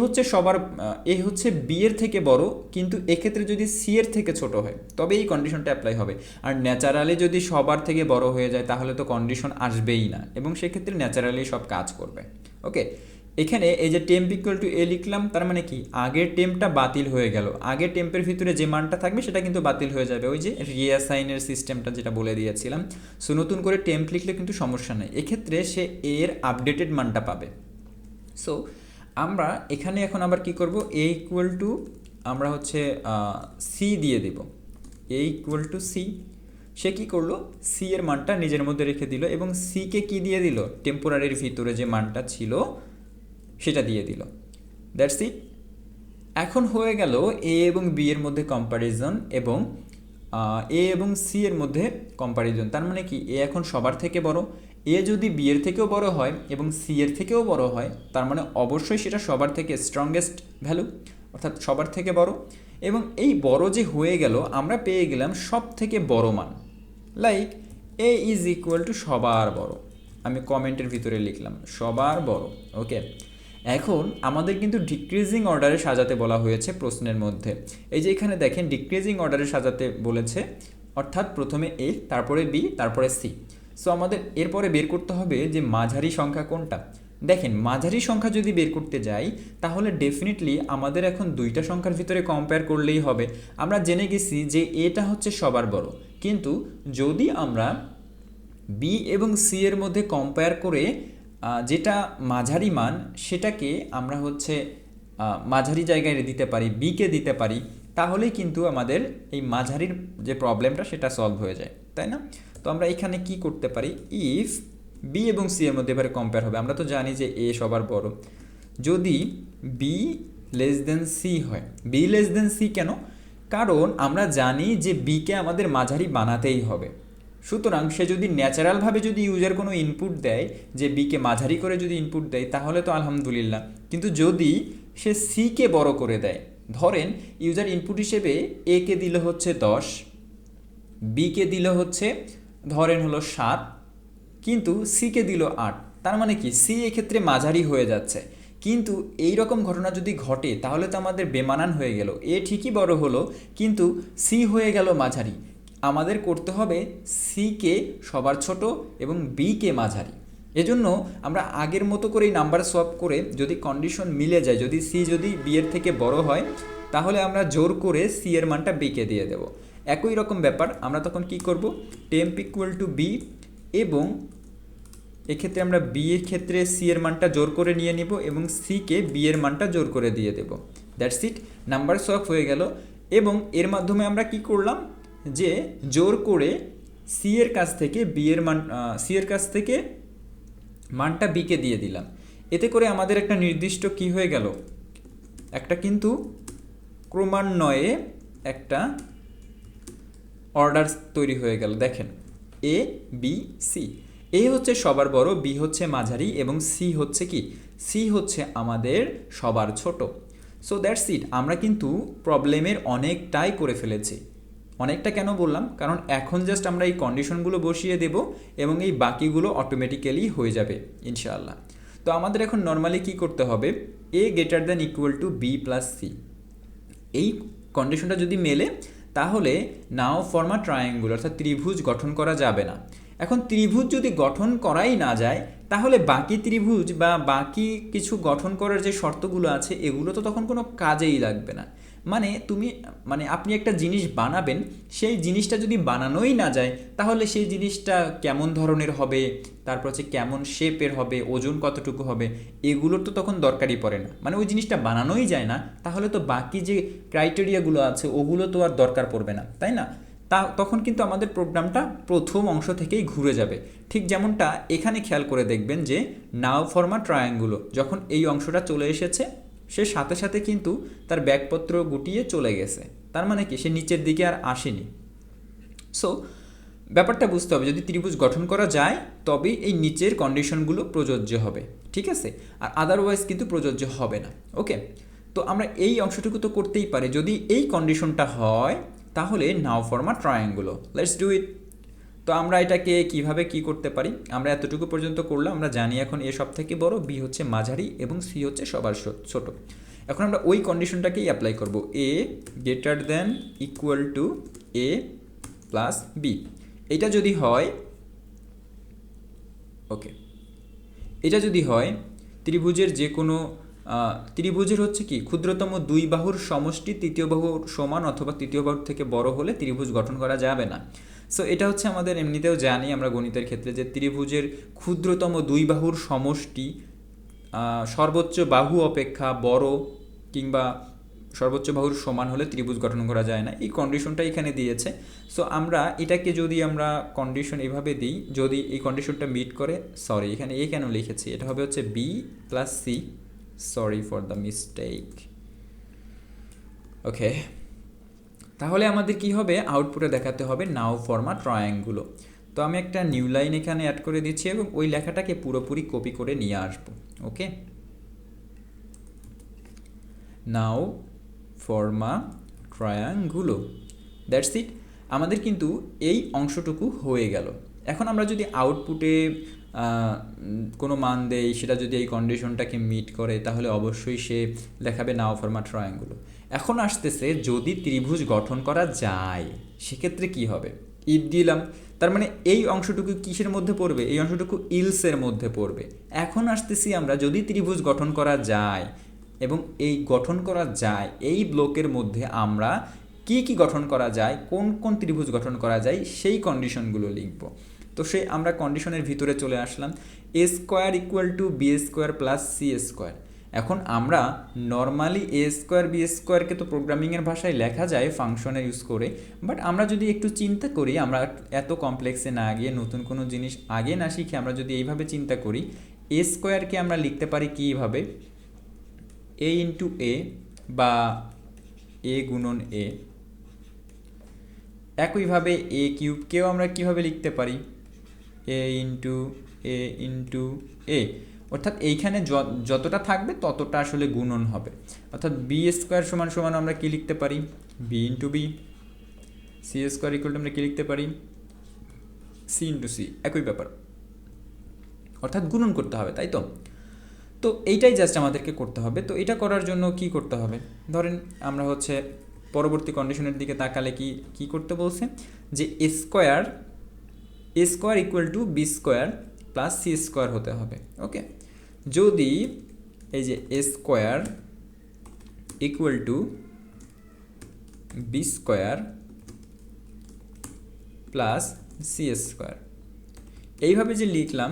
হচ্ছে বি এর থেকে বড়, কিন্তু এক্ষেত্রে যদি সি এর থেকে ছোট হয় তবে এই কন্ডিশনটা অ্যাপ্লাই হবে। আর ন্যাচারালি যদি সবার থেকে বড় হয়ে যায় তাহলে তো কন্ডিশন আসবেই না, এবং সেক্ষেত্রে ন্যাচারালি সব কাজ করবে। ওকে, এখানে এই যে টেম্প ইকুয়াল টু এ লিখলাম, তার মানে কি আগের টেম্পটা বাতিল হয়ে গেল, আগের টেম্পের ভিতরে যে মানটা থাকবে সেটা কিন্তু বাতিল হয়ে যাবে, ওই যে রিঅ্যাসাইনের সিস্টেমটা যেটা বলে দিয়েছিলাম। সো নতুন করে টেম্প লিখলে কিন্তু সমস্যা নেই, এক্ষেত্রে সে এর আপডেটেড মানটা পাবে। সো আমরা এখানে এখন আবার কি করব, এ ইকুয়াল টু আমরা হচ্ছে সি দিয়ে দেব, এ ইকুয়াল টু সি। সে কী করলো, সি এর মানটা নিজের মধ্যে রেখে দিল এবং সিকে কি দিয়ে দিল, টেম্পোরারির ভিতরে যে মানটা ছিল সেটা দিয়ে দিল। That's it. এখন হয়ে গেল এ এবং বি এর মধ্যে কম্প্যারিজন এবং এ এবং সি এর মধ্যে কম্প্যারিজন। তার মানে কি এ এখন সবার থেকে বড়, এ যদি বি এর থেকেও বড় হয় এবং সি এর থেকেও বড় হয় তার মানে অবশ্যই সেটা সবার থেকে স্ট্রংগেস্ট ভ্যালু, অর্থাৎ সবার থেকে বড়। এবং এই বড় যে হয়ে গেল আমরা পেয়ে গেলাম সব থেকে বড় মান, like a is equal to সবার বড়, আমি কমেন্টের ভিতরে লিখলাম সবার বড়। ওকে, এখন আমাদের কিন্তু ডিক্রিজিং অর্ডারে সাজাতে বলা হয়েছে প্রশ্নের মধ্যে। এই যে এখানে দেখেন ডিক্রিজিং অর্ডারে সাজাতে বলেছে, অর্থাৎ প্রথমে এ, তারপরে বি, তারপরে সি। সো আমাদের এরপরে বের করতে হবে যে মাঝারি সংখ্যা কোনটা। দেখেন মাঝারি সংখ্যা যদি বের করতে যাই তাহলে ডেফিনেটলি আমাদের এখন দুইটা সংখ্যার ভিতরে কম্পেয়ার করলেই হবে। আমরা জেনে গেছি যে এটা হচ্ছে সবার বড়, কিন্তু যদি আমরা বি এবং সি এর মধ্যে কম্পেয়ার করে যেটা মাঝারি মান সেটাকে আমরা হচ্ছে মাঝারি জায়গায় দিতে পারি, বিকে দিতে পারি, তাহলেই কিন্তু আমাদের এই মাঝারির যে প্রবলেমটা সেটা সলভ হয়ে যায়, তাই না? তো আমরা এখানে কি করতে পারি, ইফ বি এবং সি এর মধ্যে এবারে কম্পেয়ার হবে, আমরা তো জানি যে এ সবার বড়, যদি বি লেস দেন সি হয়। বি লেস দেন সি কেন? কারণ আমরা জানি যে বিকে আমাদের মাঝারি বানাতেই হবে। সুতরাং সে যদি ন্যাচারালভাবে যদি ইউজার কোনো ইনপুট দেয় যে বিকে মাঝারি করে যদি ইনপুট দেয় তাহলে তো আলহামদুলিল্লাহ, কিন্তু যদি সে সিকে বড় করে দেয়, ধরেন ইউজার ইনপুট হিসেবে এ কে দিল হচ্ছে 10, বিকে দিল হচ্ছে ধরেন হলো 7, কিন্তু সিকে দিল 8, তার মানে কি সি এক্ষেত্রে মাঝারি হয়ে যাচ্ছে। কিন্তু এই রকম ঘটনা যদি ঘটে তাহলে তো আমাদের বেমানান হয়ে গেল, এ ঠিকই বড় হলো কিন্তু সি হয়ে গেল মাঝারি। আমাদের করতে হবে সিকে সবার ছোট এবং বিকে মাঝারি। এজন্য আমরা আগের মতো করেই নাম্বার সোয়াপ করে যদি কন্ডিশন মিলে যায়, যদি সি যদি বি এর থেকে বড় হয়, তাহলে আমরা জোর করে সি এর মানটা বিকে দিয়ে দেব। একই রকম ব্যাপার, আমরা তখন কি করব, টেম্প ইকুয়াল টু বি, এবং এক্ষেত্রে আমরা বি এর ক্ষেত্রে সি এর মানটা জোর করে নিয়ে নিব এবং সিকে বি এর মানটা জোর করে দিয়ে দেব। দ্যাটস ইট, নাম্বার সোয়াপ হয়ে গেল। এবং এর মাধ্যমে আমরা কি করলাম, যে জোর করে সি এর কাছ থেকে বি এর মান, সি এর কাছ থেকে মানটা বিকে দিয়ে দিলাম। এতে করে আমাদের একটা নির্দিষ্ট কি হয়ে গেল, একটা কিন্তু ক্রমান্বয়ে একটা অর্ডার তৈরি হয়ে গেল। দেখেন, এ বি সি, এ হচ্ছে সবার বড়, বি হচ্ছে মাঝারি, এবং সি হচ্ছে কি, সি হচ্ছে আমাদের সবার ছোট। সো দ্যাটস ইট, আমরা কিন্তু প্রবলেমের অনেকটাই করে ফেলেছি। অনেকটা কেন বললাম, কারণ এখন জাস্ট আমরা এই কন্ডিশনগুলো বসিয়ে দেব এবং এই বাকিগুলো অটোমেটিক্যালি হয়ে যাবে ইনশাআল্লাহ। তো আমাদের এখন নর্মালি কি করতে হবে, A greater than equal to B plus C, এই কন্ডিশনটা যদি মেলে তাহলে নাও ফর্মা ট্রায়াঙ্গুল অর্থাৎ ত্রিভুজ গঠন করা যাবে না। এখন ত্রিভুজ যদি গঠন করাই না যায়, তাহলে বাকি ত্রিভুজ বা বাকি কিছু গঠন করার যে শর্তগুলো আছে এগুলো তো তখন কোনো কাজেই লাগবে না। মানে আপনি একটা জিনিস বানাবেন, সেই জিনিসটা যদি বানানোই না যায়, তাহলে সেই জিনিসটা কেমন ধরনের হবে, তারপর হচ্ছে কেমন শেপের হবে, ওজন কতটুকু হবে, এগুলোর তো তখন দরকারই পড়ে না। মানে ওই জিনিসটা বানানোই যায় না, তাহলে তো বাকি যে ক্রাইটেরিয়াগুলো আছে ওগুলো তো আর দরকার পড়বে না, তাই না? তখন কিন্তু আমাদের প্রোগ্রামটা প্রথম অংশ থেকেই ঘুরে যাবে। ঠিক যেমনটা এখানে খেয়াল করে দেখবেন যে নাও ফর্মা ট্রায়াঙ্গুলো যখন এই অংশটা চলে এসেছে, সে সাথে সাথে কিন্তু তার ব্যাগপত্র গুটিয়ে চলে গেছে। তার মানে কি, সে নিচের দিকে আর আসেনি। সো ব্যাপারটা বুঝতে হবে, যদি ত্রিভুজ গঠন করা যায় তবেই এই নিচের কন্ডিশনগুলো প্রযোজ্য হবে, ঠিক আছে? আর আদারওয়াইজ কিন্তু প্রযোজ্য হবে না। ওকে, তো আমরা এই অংশটুকু তো করতেই পারি, যদি এই কন্ডিশনটা হয় তাহলে নাও ফর্মা ট্রায়াঙ্গুলো, লেটস ডু ইট। তো আমরা এটাকে কিভাবে কি করতে পারি, আমরা এতটুকু পর্যন্ত করলাম। আমরা জানি এখন এ সব থেকে বড়, বি হচ্ছে মাঝারি এবং সি হচ্ছে সবার ছোট। এখন আমরা ওই কন্ডিশনটাকেই অ্যাপ্লাই করব, A greater than equal to A plus B. এটা যদি হয়, ওকে, এটা যদি হয় ত্রিভুজের যে কোনো ত্রিভুজের হচ্ছে কি, ক্ষুদ্রতম দুই বাহুর সমষ্টি তৃতীয় বাহুর সমান অথবা তৃতীয় বাহুর থেকে বড় হলে ত্রিভুজ গঠন করা যাবে না। সো এটা হচ্ছে আমাদের এমনিতেও জানি আমরা গণিতের ক্ষেত্রে, যে ত্রিভুজের ক্ষুদ্রতম দুই বাহুর সমষ্টি সর্বোচ্চ বাহু অপেক্ষা বড় কিংবা সর্বোচ্চ বাহুর সমান হলে ত্রিভুজ গঠন করা যায় না। এই কন্ডিশনটা এখানে দিয়েছে। সো আমরা এটাকে যদি আমরা কন্ডিশন এভাবে দিই, যদি এই কন্ডিশনটা মিট করে, সরি এখানে এ কেন লিখেছি, এটা হবে হচ্ছে B plus C, sorry for the mistake. Okay, তাহলে আমাদের কি হবে, আউটপুটে দেখাতে হবে নাও ফর্মা ট্রায়াঙ্গুলো। তো আমি একটা নিউ লাইন এখানে অ্যাড করে দিচ্ছি এবং ওই লেখাটাকে পুরোপুরি কপি করে নিয়ে আসবো। ওকে, নাও ফর্মা ট্রায়াঙ্গুলো, দ্যাটস ইট। আমাদের কিন্তু এই অংশটুকু হয়ে গেল। এখন আমরা যদি আউটপুটে কোনো মান দেই, সেটা যদি এই কন্ডিশনটাকে মিট করে, তাহলে অবশ্যই সে দেখাবে নাও ফর্মা ট্রায়াঙ্গুলো। এখন আসতেছে, যদি ত্রিভুজ গঠন করা যায় সেক্ষেত্রে কি হবে, ইফ দিলাম, তার মানে এই অংশটুকু কিসের মধ্যে পড়বে, এই অংশটুকু ইলসের মধ্যে পড়বে। এখন আসতেছি আমরা, যদি ত্রিভুজ গঠন করা যায় এবং এই গঠন করা যায়, এই ব্লকের মধ্যে আমরা কি কি গঠন করা যায়, কোন কোন ত্রিভুজ গঠন করা যায়, সেই কন্ডিশনগুলো লিখব। তো আমরা কন্ডিশনের ভিতরে চলে আসলাম, A square equal to B square plus C square. এখন আমরা নর্মালি এ স্কোয়ার বি স্কোয়ারকে তো প্রোগ্রামিংয়ের ভাষায় লেখা যায় ফাংশনে ইউজ করে, বাট আমরা যদি একটু চিন্তা করি, আমরা এত কমপ্লেক্সে না গিয়ে, নতুন কোনো জিনিস আগে না শিখে আমরা যদি এইভাবে চিন্তা করি, এ স্কোয়ারকে আমরা লিখতে পারি কীভাবে, এ ইন্টু এ বা এ গুণন এ। একইভাবে এ কিউবকেও আমরা কীভাবে লিখতে পারি, এ ইন্টু এ, অর্থাৎ এইখানে যতটা থাকবে ততটা আসলে গুণন হবে। অর্থাৎ বি স্কোয়ার সমান সমান আমরা কী লিখতে পারি, B into B. C square equal to আমরা কী লিখতে পারি, সি ইন্টু সি। একই ব্যাপার, অর্থাৎ গুণন করতে হবে, তাই তো? তো এইটাই জাস্ট আমাদেরকে করতে হবে। তো এটা করার জন্য কি করতে হবে, ধরেন আমরা হচ্ছে পরবর্তী কন্ডিশনের দিকে তাকালে কি করতে বলছে, যে A square equal to B square plus C square হতে হবে। ওকে, যদি এই যে A square equal to B square plus C square, এইভাবে যে লিখলাম,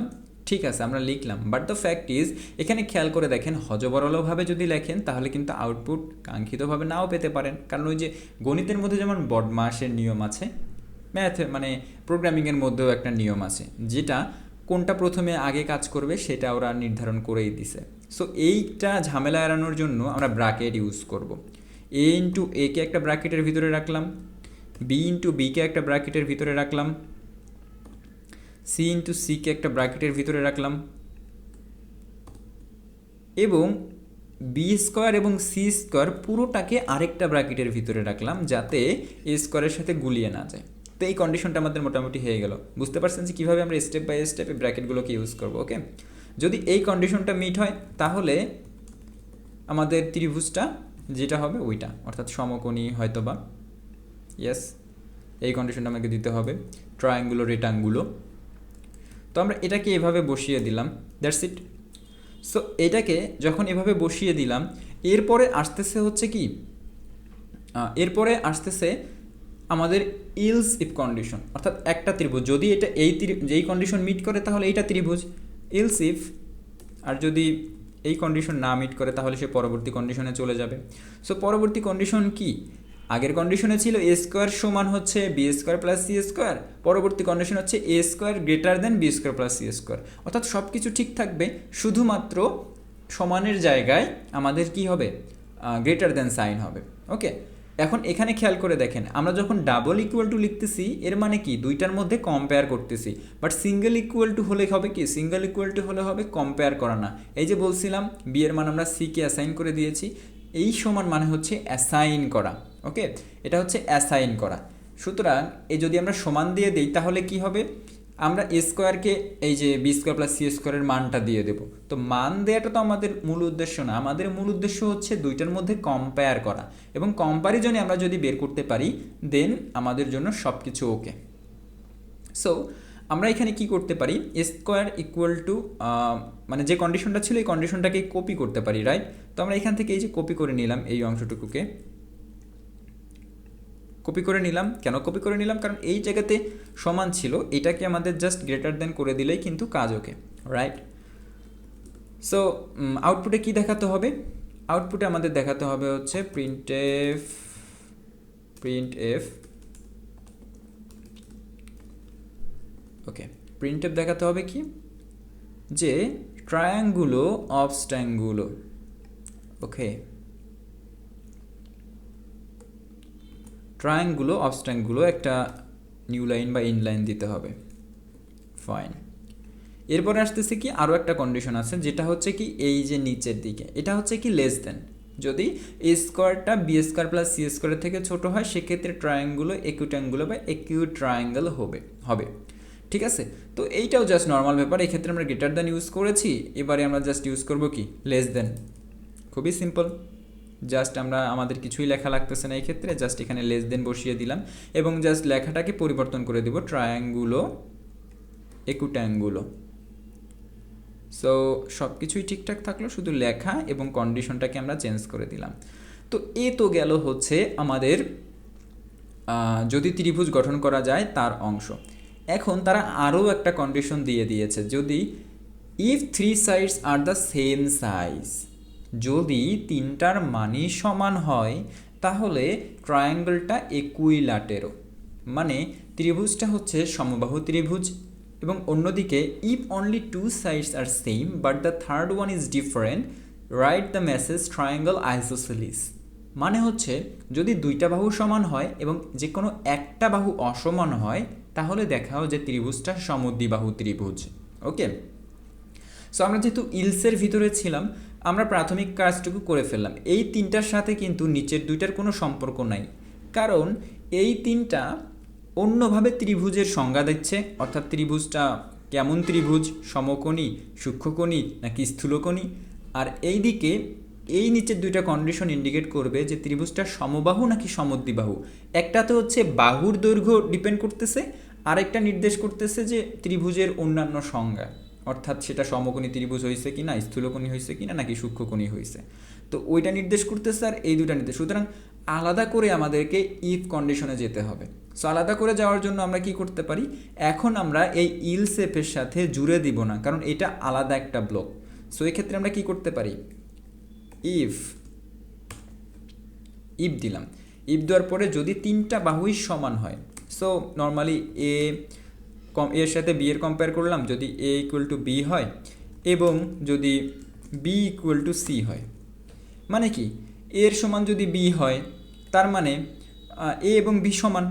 ঠিক আছে আমরা লিখলাম, বাট দ্য ফ্যাক্ট ইজ এখানে খেয়াল করে দেখেন হজবরলভাবে যদি লেখেন তাহলে কিন্তু আউটপুট কাঙ্ক্ষিতভাবে নাও পেতে পারেন। কারণ ওই যে গণিতের মধ্যে যেমন বডমাসের নিয়ম আছে, ম্যাথ মানে প্রোগ্রামিংয়ের মধ্যেও একটা নিয়ম আছে, যেটা কোনটা প্রথমে আগে কাজ করবে সেটা ওরা নির্ধারণ করেই দিছে। সো এইটা ঝামেলা এড়ানোর জন্য আমরা ব্র্যাকেট ইউজ করব। এ ইন্টু একে একটা ব্র্যাকেটের ভিতরে রাখলাম, বি ইন্টু বিকে একটা ব্র্যাকেটের ভিতরে রাখলাম, সি ইন্টু সিকে একটা ব্র্যাকেটের ভিতরে রাখলাম, এবং বি স্কোয়ার এবং সি স্কোয়ার পুরোটাকে আরেকটা ব্র্যাকেটের ভিতরে রাখলাম, যাতে এ স্কোয়ারের সাথে গুলিয়ে না যায়। তো এই কন্ডিশনটা আমাদের মোটামুটি হয়ে গেল। বুঝতে পারছেন যে কীভাবে আমরা স্টেপ বাই স্টেপ এই ব্র্যাকেটগুলোকে ইউজ করবো। ওকে, যদি এই কন্ডিশনটা মিট হয় তাহলে আমাদের ত্রিভুজটা যেটা হবে ওইটা, অর্থাৎ সমকোণী হয়তো বা, ইয়েস এই কন্ডিশনটা আমাকে দিতে হবে, ট্রায়াঙ্গুলো রেক্টাঙ্গুলো। তো আমরা এটাকে এভাবে বসিয়ে দিলাম, দ্যাটস ইট। সো এটাকে যখন এভাবে বসিয়ে দিলাম, এরপরে আসতেছে হচ্ছে কি, এরপরে আসতেছে আমাদের ইলস ইফ কন্ডিশন, অর্থাৎ একটা ত্রিভুজ যদি এটা যেই কন্ডিশন মিট করে তাহলে এইটা ত্রিভুজ, ইলস ইফ, আর যদি এই কন্ডিশন না মিট করে তাহলে সে পরবর্তী কন্ডিশনে চলে যাবে। সো পরবর্তী কন্ডিশন কি, আগের কন্ডিশনে ছিল এ স্কোয়ার সমান হচ্ছে B square plus C square, পরবর্তী কন্ডিশন হচ্ছে A square greater than B square plus C square, অর্থাৎ সব কিছু ঠিক থাকবে, শুধুমাত্র সমানের জায়গায় আমাদের কি হবে, গ্রেটার দেন সাইন হবে। ওকে, এখন এখানে খেয়াল করে দেখেন, আমরা যখন ডাবল ইকুয়াল টু লিখতেছি এর মানে কি দুইটার মধ্যে কম্পেয়ার করতেছি, বাট সিঙ্গেল ইকুয়াল টু হলে হবে কি, সিঙ্গেল ইকুয়াল টু হলে হবে কম্পেয়ার করা না। এই যে বলছিলাম বি এর মান আমরা সিকে অ্যাসাইন করে দিয়েছি, এই সমান মানে হচ্ছে অ্যাসাইন করা। ওকে, এটা হচ্ছে অ্যাসাইন করা। সুতরাং এই যদি আমরা সমান দিয়ে দিই তাহলে কি হবে, আমরা এ স্কোয়ারকে এই যে বি স্কোয়ার প্লাস সি স্কোয়ারের মানটা দিয়ে দেবো। তো মান দেওয়াটা তো আমাদের মূল উদ্দেশ্য না, আমাদের মূল উদ্দেশ্য হচ্ছে দুইটার মধ্যে কম্পেয়ার করা, এবং কম্প্যারিজনে আমরা যদি বের করতে পারি দেন আমাদের জন্য সব কিছু ওকে। সো আমরা এখানে কি করতে পারি, এ স্কোয়ার ইকুয়াল টু মানে যে কন্ডিশনটা ছিল এই কন্ডিশনটাকে কপি করতে পারি, রাইট? তো আমরা এখান থেকে এই যে কপি করে নিলাম, এই অংশটুকুকে কপি করে নিলাম। কেন কপি করে নিলাম, কারণ এই জায়গাতে সমান ছিল, এটাকে আমাদের জাস্ট গ্রেটার দেন করে দিলেই কিন্তু কাজ ওকে, রাইট? সো আউটপুটে কি দেখাতে হবে, আউটপুটে আমাদের দেখাতে হবে হচ্ছে প্রিন্ট এফ ওকে, প্রিন্ট এফ দেখাতে হবে কি, যে ট্রায়াঙ্গুলো অবস্ট্যাঙ্গুলো। ওকে, ট্রায়াঙ্গুলো অবস্ট্যাঙ্গুলো একটা নিউ লাইন বা ইনলাইন দিতে হবে, ফাইন। এরপরে আসতেছে কি আরও একটা কন্ডিশন আছে, যেটা হচ্ছে কি এই যে নিচের দিকে এটা হচ্ছে কি লেস দেন, যদি এ স্কোয়ারটা বি স্কোয়ার প্লাস সি স্কোয়ারের থেকে ছোট হয় সেক্ষেত্রে ট্রায়াঙ্গুলো একুইট্যাঙ্গুলো বা একিউট ট্রায়াঙ্গেল হবে, ঠিক আছে? তো এইটাও জাস্ট নর্মাল ব্যাপার, এক্ষেত্রে আমরা গ্রেটার দেন ইউজ করেছি, এবারে আমরা জাস্ট ইউজ করব কি লেস দেন, খুবই সিম্পল, জাস্ট আমরা আমাদের কিছুই লেখা লাগতেছে না, এই ক্ষেত্রে জাস্ট এখানে লেস দেন বসিয়ে দিলাম এবং জাস্ট লেখাটাকে পরিবর্তন করে দেব ট্রায়াঙ্গুলো একুইট্যাঙ্গুলো। সো সব কিছুই ঠিকঠাক থাকলো, শুধু লেখা এবং কন্ডিশনটাকে আমরা চেঞ্জ করে দিলাম। তো এ তো গেল হচ্ছে আমাদের যদি ত্রিভুজ গঠন করা যায় তার অংশ। এখন তারা আরও একটা কন্ডিশন দিয়ে দিয়েছে, যদি if three sides are the same size, যদি তিনটার মানই সমান হয় তাহলে ট্রায়াঙ্গলটা ইকুইল্যাটেরো, মানে ত্রিভুজটা হচ্ছে সমবাহু ত্রিভুজ, এবং অন্যদিকে if only two sides are same but the third one is different, right the message triangle isosceles, মানে হচ্ছে যদি দুইটা বাহু সমান হয় এবং যে কোনো একটা বাহু অসমান হয় তাহলে দেখাও যে ত্রিভুজটা সমদ্বিবাহু ত্রিভুজ। ওকে, সো আমরা যেহেতু ইলসের ভিতরে ছিলাম আমরা প্রাথমিক কাজটুকু করে ফেললাম। এই তিনটার সাথে কিন্তু নিচের দুইটার কোনো সম্পর্ক নাই, কারণ এই তিনটা অন্যভাবে ত্রিভুজের সংজ্ঞা দিচ্ছে, অর্থাৎ ত্রিভুজটা কেমন ত্রিভুজ, সমকোণী, সূক্ষ্মকোণী নাকি স্থূলকোণী, আর এই দিকে এই নিচের দুইটা কন্ডিশন ইন্ডিকেট করবে যে ত্রিভুজটা সমবাহু নাকি সমদ্বিবাহু। একটাতে হচ্ছে বাহুর দৈর্ঘ্য ডিপেন্ড করতেছে, আরেকটা নির্দেশ করতেছে যে ত্রিভুজের অন্যান্য সংজ্ঞা। অর্থাৎ সেটা সমকোণী ত্রিভুজ হয়েছে কি না, স্থূলকোণী হয়েছে কি না, নাকি সূক্ষ্মকোণী হয়েছে। তো ওইটা নির্দেশ করতেছে আর এই দুটা নির্দেশ, সুতরাং আলাদা করে আমাদেরকে ইফ কন্ডিশনে যেতে হবে। সো আলাদা করে যাওয়ার জন্য আমরা কি করতে পারি, এখন আমরা এই ইল সেফের সাথে জুড়ে দিব না, কারণ এটা আলাদা একটা ব্লক। সো এক্ষেত্রে আমরা কি করতে পারি, ইফ দিলাম। ইফ দেওয়ার পরে যদি তিনটা বাহুই সমান হয়, সো নর্মালি এর সাথে বি এর কম্পেয়ার করলাম, যদি এ ইকুয়াল টু বি হয় এবং যদি বি ইকুয়াল টু সি হয়, মানে কি এর সমান যদি বি হয় তার মানে এ এবং বি সমান,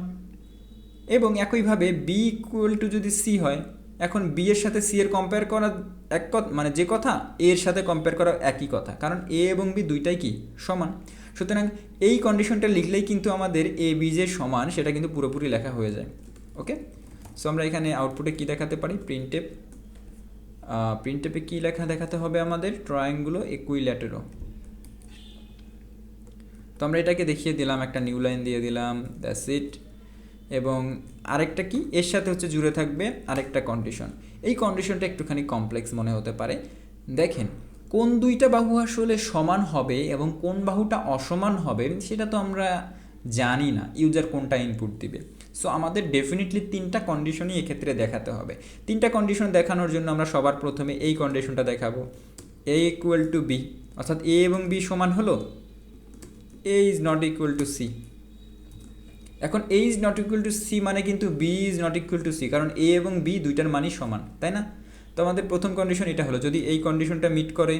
এবং একইভাবে বি ইকুয়াল টু যদি সি হয়, এখন বি এর সাথে সি এর কম্পেয়ার করা এক কথা, মানে যে কথা এর সাথে কম্পেয়ার করা একই কথা, কারণ এ এবং বি দুইটাই কি সমান। সুতরাং এই কন্ডিশনটা লিখলেই কিন্তু আমাদের এ বি যে সমান সেটা কিন্তু পুরোপুরি লেখা হয়ে যায়। ওকে, সো আমরা এখানে আউটপুটে কি দেখাতে পারি, প্রিন্টেপে কী লেখা দেখাতে হবে আমাদের, ট্রায়াঙ্গুলো ইকুইল্যাটেরো। তো আমরা এটাকে দেখিয়ে দিলাম, একটা নিউ লাইন দিয়ে দিলাম, দ্যাটস ইট। এবং আরেকটা কি এর সাথে হচ্ছে জুড়ে থাকবে আরেকটা কন্ডিশন। এই কন্ডিশনটা একটুখানি কমপ্লেক্স মনে হতে পারে। দেখেন কোন দুইটা বাহু আসলে সমান হবে এবং কোন বাহুটা অসমান হবে সেটা তো আমরা জানি না, ইউজার কোনটা ইনপুট দিবে। সো আমাদের ডেফিনেটলি তিনটা কন্ডিশনই এক্ষেত্রে দেখাতে হবে। তিনটা কন্ডিশন দেখানোর জন্য আমরা সবার প্রথমে এই কন্ডিশনটা দেখাবো, এ ইকুয়াল টু বি, অর্থাৎ এ এবং বি সমান হলো A is not equal to C. এখন A is not equal to C মানে কিন্তু B is not equal to C, কারণ এ এবং বি দুইটার মানই সমান, তাই না? তো আমাদের প্রথম কন্ডিশন এটা হলো, যদি এই কন্ডিশনটা মিট করে,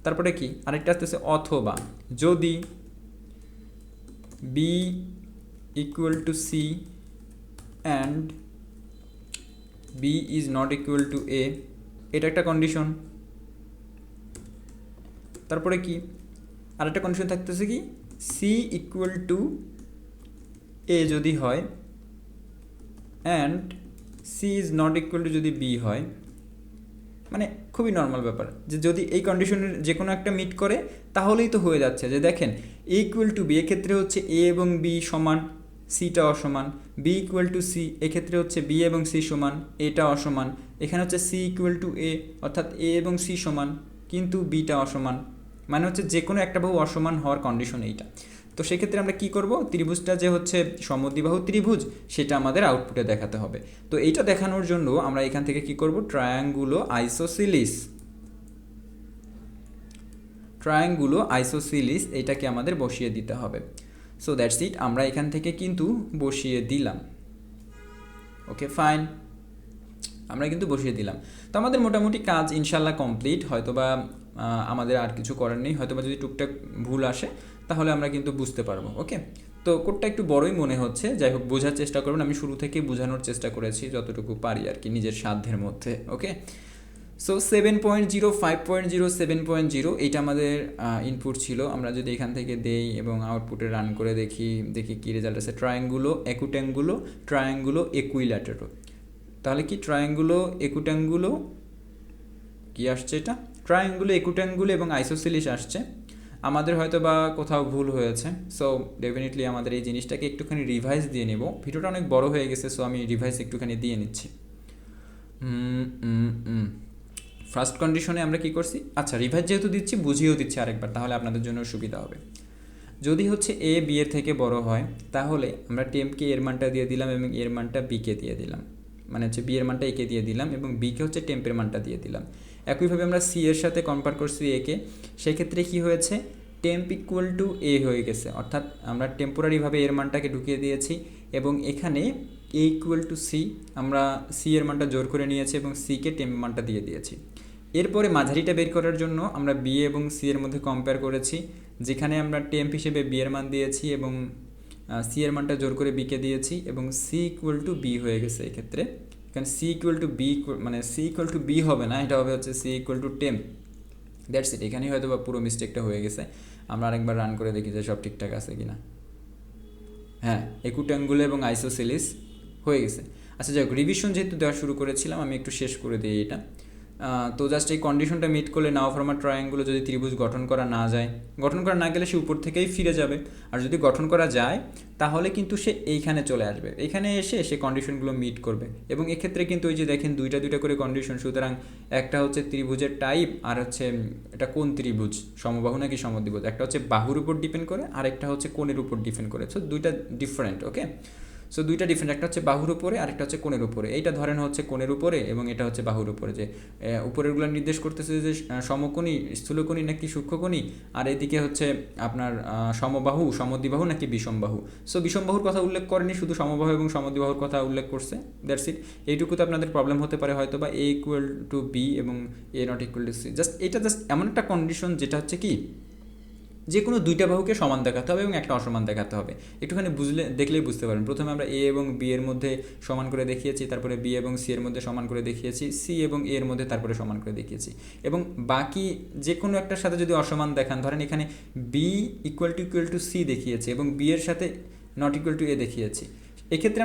তারপরে কি আরেকটা আসতেছে অথবা যদি B equal to C and B is not equal to A, এটা একটা কন্ডিশন। তারপরে কি আরেকটা কন্ডিশন থাকতেছে কি, সি ইকুয়াল টু এ যদি হয় and C is not equal to যদি বি হয়, মানে খুবই নর্মাল ব্যাপার যে যদি এই কন্ডিশনের যে কোনো একটা মিট করে তাহলেই তো হয়ে যাচ্ছে। যে দেখেন এ ইকুয়াল টু বি এক্ষেত্রে হচ্ছে এ এবং বি সমান, সিটা অসমান। বি ইকুয়াল টু সি এক্ষেত্রে হচ্ছে বি এবং সি সমান, এটা অসমান। এখানে হচ্ছে সি ইকুয়াল টু এ, অর্থাৎ এ এবং সি সমান কিন্তু বিটা অসমান, মানে হচ্ছে যে কোনো একটা বাহু অসমান হওয়ার কন্ডিশন এইটা। তো সেক্ষেত্রে আমরা কি করব, ত্রিভুজটা যে হচ্ছে সমদ্বিবাহু ত্রিভুজ সেটা আমাদের আউটপুটে দেখাতে হবে। তো এইটা দেখানোর জন্য আমরা এখান থেকে কি করব, ট্রায়াঙ্গুলো আইসোসিলিস এইটাকে আমাদের বসিয়ে দিতে হবে। সো দ্যাটস ইট, আমরা এখান থেকে কিন্তু বসিয়ে দিলাম। ওকে ফাইন, আমরা কিন্তু বসিয়ে দিলাম। তো আমাদের মোটামুটি কাজ ইনশাল্লাহ কমপ্লিট। হয়তোবা আমাদের আর কিছু করার নেই, হয়তোবা যদি টুকটাক ভুল আসে তাহলে আমরা কিন্তু বুঝতে পারবো। ওকে, তো কোডটা একটু বড়ই মনে হচ্ছে, যাই হোক বোঝার চেষ্টা করবেন। আমি শুরু থেকে বোঝানোর চেষ্টা করেছি যতটুকু পারি আর কি, নিজের সাধ্যের মধ্যে। ওকে, সো 7.0, 5.0, 7.0 এইটা আমাদের ইনপুট ছিল। আমরা যদি এখান থেকে দেই এবং আউটপুটে রান করে দেখি কী রেজাল্ট আছে, ট্রায়াঙ্গুলো একুইল্যাটেরো। তাহলে কি ট্রায়াঙ্গুলো একুট্যাঙ্গুলো কি আসছে, এটা ট্রায়াঙ্গুলো একুট্যাঙ্গুলো এবং আইসোসিলিস আসছে। আমাদের হয়তো বা কোথাও ভুল হয়েছে, সো ডেফিনেটলি আমাদের এই জিনিসটাকে একটুখানি রিভাইজ দিয়ে নেব। ভিডিওটা অনেক বড় হয়ে গেছে, সো আমি রিভাইজ একটুখানি দিয়ে নিচ্ছি। ফার্স্ট কন্ডিশনে আমরা কি করছি, আচ্ছা রিভাইজ যেহেতু দিচ্ছি বুঝিয়েও দিচ্ছি আরেকবার, তাহলে আপনাদের জন্য সুবিধা হবে। যদি হচ্ছে এ বি এর থেকে বড় হয় তাহলে আমরা টেম্পকে এর মানটা দিয়ে দিলাম এবং এর মানটা বিকে দিয়ে দিলাম, মানে হচ্ছে বি এর মানটা একে দিয়ে দিলাম এবং বিকে হচ্ছে টেম্পের মানটা দিয়ে দিলাম। একইভাবে আমরা সি এর সাথে কম্পেয়ার করছি একে, সেক্ষেত্রে কি হয়েছে, টেম্প ইকুয়াল টু এ হয়ে গেছে, অর্থাৎ আমরা টেম্পোরারিভাবে এর মানটাকে ঢুকিয়ে দিয়েছি এবং এখানে এ ইকুয়াল টু সি, আমরা সি এর মানটা জোর করে নিয়েছি এবং সিকে টেম্প মানটা দিয়ে দিয়েছি। এরপরে মাঝারিটা বের করার জন্য আমরা বি এবং সি এর মধ্যে কম্পেয়ার করেছি, যেখানে আমরা টেম্প হিসেবে বি এর মান দিয়েছি এবং সি এর মানটা জোর করে বিকে দিয়েছি এবং সি ইকুয়াল টু বি হয়ে গেছে। এক্ষেত্রে এখানে সি ইকুয়াল টু বি, মানে সি ইকুয়াল টু বি হবে না, এটা হবে হচ্ছে C equal to temp. That's it, এখানেই হয়তো বা পুরো মিস্টেকটা হয়ে গেছে। আমরা আরেকবার রান করে দেখি যে সব ঠিকঠাক আছে কিনা। হ্যাঁ, একুট্যাঙ্গুলো এবং আইসোসিলিস হয়ে গেছে। আচ্ছা যাই হোক, রিভিশন যেহেতু দেওয়া শুরু করেছিলাম আমি একটু শেষ করে দিই এটা। তো জাস্ট এই কন্ডিশনটা মিট করলে নাও ফরম্যাট ট্রায়াঙ্গুলো যদি ত্রিভুজ গঠন করা না যায়, গঠন করা না গেলে সে উপর থেকেই ফিরে যাবে। আর যদি গঠন করা যায় তাহলে কিন্তু সে এইখানে চলে আসবে, এখানে এসে সে কন্ডিশনগুলো মিট করবে। এবং এক্ষেত্রে কিন্তু ওই যে দেখেন দুইটা দুইটা করে কন্ডিশন, সুতরাং একটা হচ্ছে ত্রিভুজের টাইপ, আর হচ্ছে এটা কোন ত্রিভুজ, সমবাহু নাকি সমদ্বিভুজ, একটা হচ্ছে বাহুর উপর ডিপেন্ড করে আর একটা হচ্ছে কোণের উপর ডিপেন্ড করে। সো দুইটা ডিফারেন্ট, ওকে। সো দুইটা ডিফারেন্ট, একটা হচ্ছে বাহুর উপরে আর একটা হচ্ছে কোণের উপরে। এইটা ধরেন হচ্ছে কোণের উপরে এবং এটা হচ্ছে বাহুর উপরে, যে উপরেরগুলো নির্দেশ করতেছে যে সমকোণী, স্থূলকোণী নাকি সূক্ষ্মকোণী, আর এদিকে হচ্ছে আপনার সমবাহু, সমদ্বিবাহু নাকি বিষমবাহু। সো বিষমবাহুর কথা উল্লেখ করেনি, শুধু সমবাহু এবং সমদ্বিবাহুর কথা উল্লেখ করছে, দ্যাটস ইট। এইটুকুতে আপনাদের প্রবলেম হতে পারে হয়তো বা এ ইকুয়াল টু বি এবং A not equal to C. Just এটা জাস্ট এমন একটা কন্ডিশন যেটা হচ্ছে কি যে কোনো দুইটা বাহুকে সমান দেখাতে হবে এবং একটা অসমান দেখাতে হবে। একটুখানি দেখলেই বুঝতে পারবেন। প্রথমে আমরা এ এবং বি এর মধ্যে সমান করে দেখিয়েছি, তারপরে বি এবং সি এর মধ্যে সমান করে দেখিয়েছি, সি এবং এ এর মধ্যে তারপরে সমান করে দেখিয়েছি। এবং বাকি যে কোনো একটার সাথে যদি অসমান দেখান, ধরেন এখানে বি ইকুয়াল টু সি দেখিয়েছি এবং বি এর সাথে নট ইকুয়াল টু এ দেখিয়েছি, এক্ষেত্রে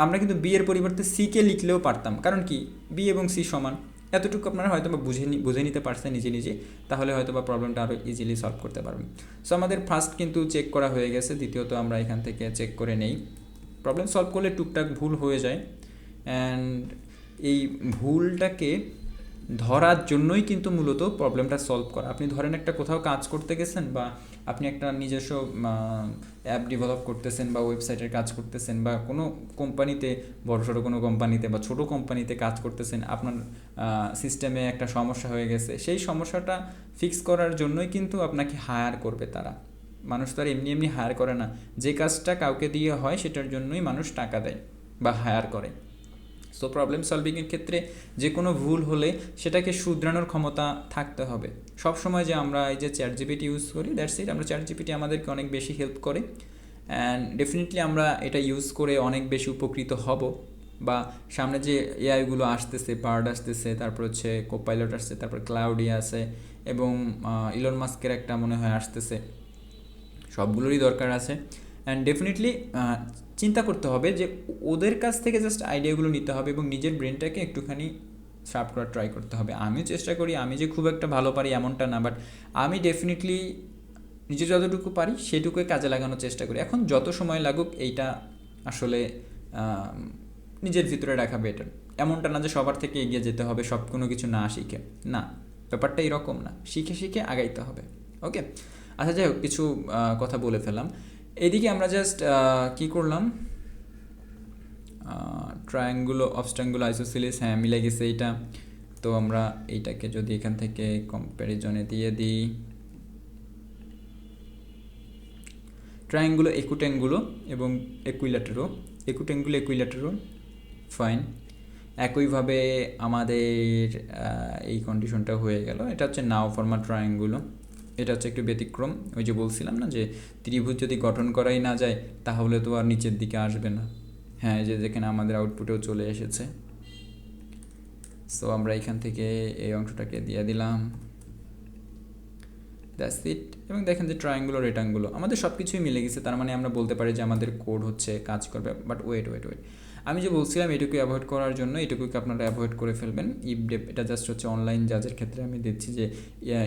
আমরা কিন্তু বি এর পরিবর্তে সিকে লিখলেও পারতাম, কারণ কি বি এবং সি সমান। এতটুকু আপনারা হয়তো বা বুঝে নিতে পারছেন নিজে নিজে, তাহলে হয়তো বা প্রবলেমটা আরও ইজিলি সলভ করতে পারবেন। সো আমাদের ফার্স্ট কিন্তু চেক করা হয়ে গেছে, দ্বিতীয়ত আমরা এখান থেকে চেক করে নেই। প্রবলেম সলভ করলে টুকটাক ভুল হয়ে যায়, অ্যান্ড এই ভুলটাকে ধরার জন্যই কিন্তু মূলত প্রবলেমটা সলভ করা। আপনি ধরেন একটা কোথাও কাজ করতে গেছেন, বা আপনি একটা নিজস্ব অ্যাপ ডেভেলপ করতেছেন, বা ওয়েবসাইটের কাজ করতেছেন, বা কোনো কোম্পানিতে, বড়সড় কোনো কোম্পানিতে বা ছোটো কোম্পানিতে কাজ করতেছেন, আপনার সিস্টেমে একটা সমস্যা হয়ে গেছে, সেই সমস্যাটা ফিক্স করার জন্যই কিন্তু আপনাকে হায়ার করবে তারা। মানুষ তো আর এমনি এমনি হায়ার করে না, যে কাজটা কাউকে দিয়ে হয় সেটার জন্যই মানুষ টাকা দেয় বা হায়ার করে। সো প্রবলেম সলভিংয়ের ক্ষেত্রে যে কোনো ভুল হলে সেটাকে শুধরানোর ক্ষমতা থাকতে হবে। সব সময় যে আমরা এই যে চ্যাট জিপিটি ইউজ করি, দ্যাটস ইট, আমরা চ্যাট জিপিটি আমাদেরকে অনেক বেশি হেল্প করে, অ্যান্ড ডেফিনেটলি আমরা এটা ইউজ করে অনেক বেশি উপকৃত হব। বা সামনে যে এআইগুলো আসতেছে, বার্ড আসতেছে, তারপর হচ্ছে কোপাইলট আসছে, তারপর ক্লাউডি আছে, এবং ইলন মাস্কের একটা মনে হয় আসতেছে, সবগুলোরই দরকার আছে। অ্যান্ড ডেফিনেটলি চিন্তা করতে হবে যে ওদের কাছ থেকে জাস্ট আইডিয়াগুলো নিতে হবে এবং নিজের ব্রেনটাকে একটুখানি শার্প করার ট্রাই করতে হবে। আমিও চেষ্টা করি, আমি যে খুব একটা ভালো পারি এমনটা না, বাট আমি ডেফিনেটলি নিজে যতটুকু পারি সেটুকুই কাজে লাগানোর চেষ্টা করি। এখন যত সময় লাগুক এইটা আসলে নিজের ভিতরে রাখা বেটার। এমনটা না যে সবার থেকে এগিয়ে যেতে হবে সব কোনো কিছু না শিখে, না, ব্যাপারটা এরকম না, শিখে শিখে আগাইতে হবে, ওকে। আচ্ছা, যাই হোক, কিছু কথা বলে ফেললাম। এদিকে আমরা জাস্ট কি করলাম, ট্রায়াঙ্গুলো, অবস্ট্রাঙ্গুলো, আইসোসিলিস, হ্যাঁ মিলে গেছে এইটা। তো আমরা এইটাকে যদি এখান থেকে কম্প্যারিজনে দিয়ে দিই, ট্রায়াঙ্গুলো, একুট্যাঙ্গুলো এবং একুট্যাঙ্গুলো, ফাইন। একইভাবে আমাদের এই কন্ডিশনটা হয়ে গেল। এটা হচ্ছে নাও ফরম্যাট ট্রায়াঙ্গুলো, এটা হচ্ছে একটু ব্যতিক্রম। ওই যে বলছিলাম না যে ত্রিভুজ যদি গঠন করাই না যায় তাহলে তো আর নিচের দিকে আসবে না। হ্যাঁ, যে যেখানে আমাদের আউটপুটেও চলে এসেছে। সো আমরা এখান থেকে এই অংশটাকে দিয়ে দিলাম, দ্যাটস ইট। এবং দেখেন যে ট্রায়াঙ্গুলো, রেক্ট্যাঙ্গুলো, আমাদের সব কিছুই মিলে গেছে। তার মানে আমরা বলতে পারি যে আমাদের কোড হচ্ছে কাজ করবে। বাট ওয়েট, আমি যে বলছিলাম এটুকু অ্যাভয়েড করার জন্য, এটুকুকে আপনারা অ্যাভয়েড করে ফেলবেন। এটা জাস্ট হচ্ছে অনলাইন জাজের ক্ষেত্রে আমি দিচ্ছি যে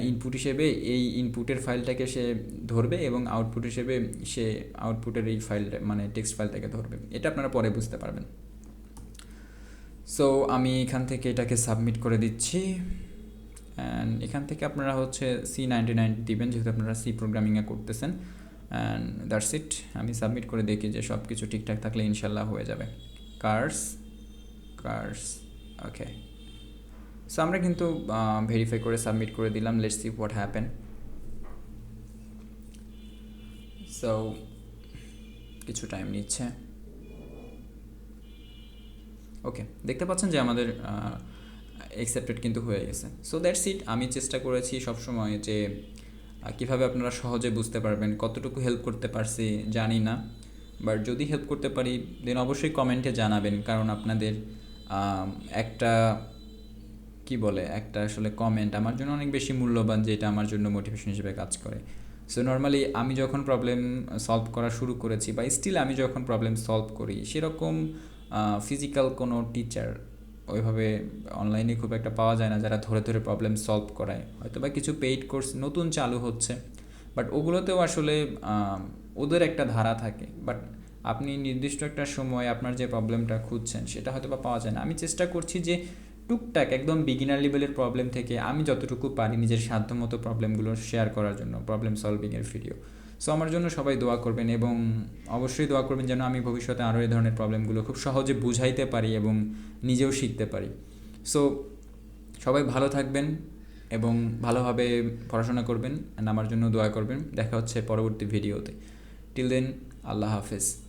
ইনপুট হিসেবে এই ইনপুটের ফাইলটাকে সে ধরবে এবং আউটপুট হিসেবে সে আউটপুটের এই ফাইলটা, মানে টেক্সট ফাইলটাকে ধরবে। এটা আপনারা পরে বুঝতে পারবেন। সো আমি এখান থেকে এটাকে সাবমিট করে দিচ্ছি, অ্যান্ড এখান থেকে আপনারা হচ্ছে C99 দিবেন, যেহেতু আপনারা সি প্রোগ্রামিংয়ে করতেছেন। And that's it. আমি সাবমিট করে দেখি যে সব কিছু ঠিকঠাক থাকলে ইনশাল্লাহ হয়ে যাবে। কার্স, ওকে। সো আমরা কিন্তু ভেরিফাই করে সাবমিট করে দিলাম। Let's see what happen. So কিছু টাইম নিচ্ছে। ওকে, দেখতে পাচ্ছেন যে আমাদের অ্যাকসেপ্টেড কিন্তু হয়ে গেছে। So that's it. আমি চেষ্টা করেছি সবসময় যে কীভাবে আপনারা সহজে বুঝতে পারবেন। কতটুকু হেল্প করতে পারছি জানি না, বাট যদি হেল্প করতে পারি দেন অবশ্যই কমেন্টে জানাবেন, কারণ আপনাদের একটা একটা আসলে কমেন্ট আমার জন্য অনেক বেশি মূল্যবান, যেটা আমার জন্য মোটিভেশন হিসেবে কাজ করে। সো নর্মালি আমি যখন প্রবলেম সলভ করা শুরু করেছি, বা স্টিল আমি যখন প্রবলেম সলভ করি, সেরকম ফিজিক্যাল কোনো টিচার ওইভাবে অনলাইনে খুব একটা পাওয়া যায় না যারা ধরে ধরে প্রবলেম সলভ করায়, হয়তো বা কিছু পেইড কোর্স নতুন চালু হচ্ছে, বাট ওগুলোতেও আসলে ওদের একটা ধারা থাকে। বাট আপনি নির্দিষ্ট একটা সময় আপনার যে প্রবলেমটা খুঁজছেন সেটা হয়তো বা পাওয়া যায় না। আমি চেষ্টা করছি যে টুকটাক একদম বিগিনার লেভেলের প্রবলেম থেকে আমি যতটুকু পারি নিজের সাধ্যমতো প্রবলেমগুলো শেয়ার করার জন্য, প্রবলেম সলভিংয়ের ভিডিও। সো আমার জন্য সবাই দোয়া করবেন এবং অবশ্যই দোয়া করবেন যেন আমি ভবিষ্যতে আরও এই ধরনের প্রবলেমগুলো খুব সহজে বুঝাইতে পারি এবং নিজেও শিখতে পারি। সো সবাই ভালো থাকবেন এবং ভালোভাবে পড়াশোনা করবেন অ্যান্ড আমার জন্য দোয়া করবেন। দেখা হচ্ছে পরবর্তী ভিডিওতে। টিল দেন, আল্লাহ হাফেজ।